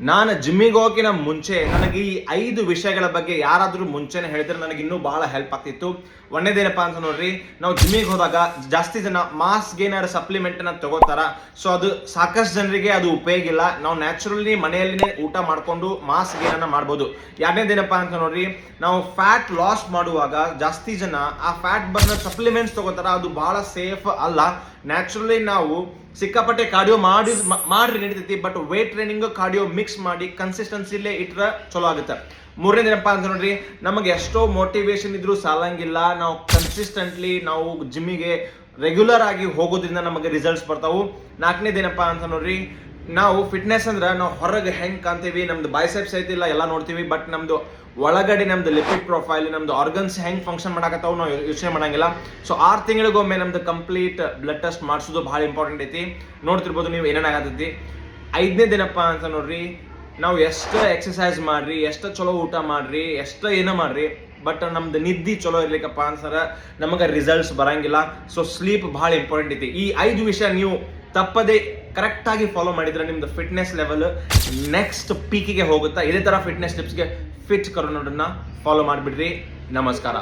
ನಾನು ಜಿಮ್ಮಿಗೆ ಹೋಗಿನ ಮುಂಚೆ ನನಗೆ ಈ 5 ವಿಷಯಗಳ ಬಗ್ಗೆ ಯಾರಾದರೂ ಮುಂಚೆನೆ ಹೇಳಿದ್ರೆ ನನಗೆ ಇನ್ನೂ ಬಹಳ ಹೆಲ್ಪ್ ಆಗ್ತಿತ್ತು. ಒಂದೇದೇನಪ್ಪ ಅಂತ ನೋಡ್ರಿ, ನಾವು ಜಿಮ್ಮಿಗೆ ಹೋದಾಗ ಜಾಸ್ತಿ ಜನ ಮಾಸ್ ಗೇನರ್ ಸಪ್ಲಿಮೆಂಟ್ ಅನ್ನ ತಗೋತಾರ. ಸೊ ಅದು ಸಾಕಷ್ಟು ಜನರಿಗೆ ಅದು ಉಪಯೋಗ ಇಲ್ಲ. ನಾವು ನ್ಯಾಚುರಲಿ ಮನೆಯಲ್ಲಿನೇ ಊಟ ಮಾಡ್ಕೊಂಡು ಮಾಸ್ ಗೇನ್ ಅನ್ನ ಮಾಡ್ಬೋದು. ಎರಡನೇದೇನಪ್ಪ ಅಂತ ನೋಡ್ರಿ, ನಾವು ಫ್ಯಾಟ್ ಲಾಸ್ ಮಾಡುವಾಗ ಜಾಸ್ತಿ ಜನ ಆ ಫ್ಯಾಟ್ ಬರ್ನರ್ ಸಪ್ಲಿಮೆಂಟ್ಸ್ ತಗೋತಾರ. ಅದು ಬಹಳ ಸೇಫ್ ಅಲ್ಲ. ನ್ಯಾಚುರಲಿ ನಾವು ಸಿಕ್ಕಾಪಟ್ಟೆ ಕಾರ್ಡಿಯೋ ಮಾಡ್ರಿ ನಡೀತೈತಿ, but weight training cardio mix ಮಾಡಿ ಕನ್ಸಿಸ್ಟೆನ್ಸಿಲೇ ಇಟ್ರೆ ಚಲೋ ಆಗುತ್ತೆ. ಮೂರನೇದೇನಪ್ಪ ಅಂತ ನೋಡ್ರಿ, ನಮಗೆ ಎಷ್ಟೋ ಮೋಟಿವೇಶನ್ ಇದ್ರೂ ಸಾಲಂಗಿಲ್ಲ. ನಾವು ಕನ್ಸಿಸ್ಟೆಂಟ್ಲಿ ನಾವು ಜಿಮ್ಮಿಗೆ ರೆಗ್ಯುಲರ್ ಆಗಿ ಹೋಗೋದ್ರಿಂದ ನಮಗೆ ರಿಸಲ್ಟ್ಸ್ ಬರ್ತಾವು. ನಾಲ್ಕನೇದೇನಪ್ಪ ಅಂತ ನೋಡ್ರಿ, ನಾವು ಫಿಟ್ನೆಸ್ ಅಂದ್ರೆ ನಾವು ಹೊರಗೆ ಹೆಂಗ್ ಕಾಣ್ತೀವಿ, ನಮ್ದು ಬೈಸೆಪ್ಸ್ ಐತಿಲ್ಲ ಎಲ್ಲ ನೋಡ್ತೀವಿ, ಬಟ್ ನಮ್ದು ಒಳಗಡೆ ನಮ್ದು ಲಿಪಿಡ್ ಪ್ರೊಫೈಲ್, ನಮ್ದು ಆರ್ಗನ್ಸ್ ಹೆಂಗ್ ಫಂಕ್ಷನ್ ಮಾಡಕತ್ತಾವ ನಾವು ಯೋಚನೆ ಮಾಡಂಗಿಲ್ಲ. ಸೊ 6 ತಿಂಗಳಿಗೊಮ್ಮೆ ನಮ್ದು ಕಂಪ್ಲೀಟ್ ಬ್ಲಡ್ ಟೆಸ್ಟ್ ಮಾಡಿಸೋದು ಬಹಳ ಇಂಪಾರ್ಟೆಂಟ್ ಐತಿ. ನೋಡ್ತಿರ್ಬೋದು ನೀವು ಏನೇನಾಗತ್ತೈತಿ. 5ನೇದೇನಪ್ಪ ಅಂತ ನೋಡ್ರಿ, ನಾವು ಎಷ್ಟು ಎಕ್ಸಸೈಸ್ ಮಾಡ್ರಿ, ಎಷ್ಟು ಚಲೋ ಊಟ ಮಾಡ್ರಿ, ಎಷ್ಟು ಏನೋ ಮಾಡ್ರಿ, ಬಟ್ ನಮ್ದು ನಿದ್ದಿ ಚಲೋ ಇರ್ಲಿಕ್ಕಪ್ಪ ಅಂತಾರೆ ನಮಗೆ ರಿಸಲ್ಟ್ಸ್ ಬರಂಗಿಲ್ಲ. ಸೊ ಸ್ಲೀಪ್ ಬಹಳ ಇಂಪಾರ್ಟೆಂಟ್ ಐತಿ. ಈ 5 ವಿಷಯ ನೀವು ತಪ್ಪದೆ ಕರೆಕ್ಟ್ ಆಗಿ ಫಾಲೋ ಮಾಡಿದ್ರೆ ನಿಮ್ದು ಫಿಟ್ನೆಸ್ ಲೆವೆಲ್ ನೆಕ್ಸ್ಟ್ ಪೀಕಿಗೆ ಹೋಗುತ್ತಾ. ಇದೇ ತರ ಫಿಟ್ನೆಸ್ ಟಿಪ್ಸ್ಗೆ ಫಿಟ್ ಕರೋನನ್ನ ಫಾಲೋ ಮಾಡಿಬಿಡ್ರಿ. ನಮಸ್ಕಾರ.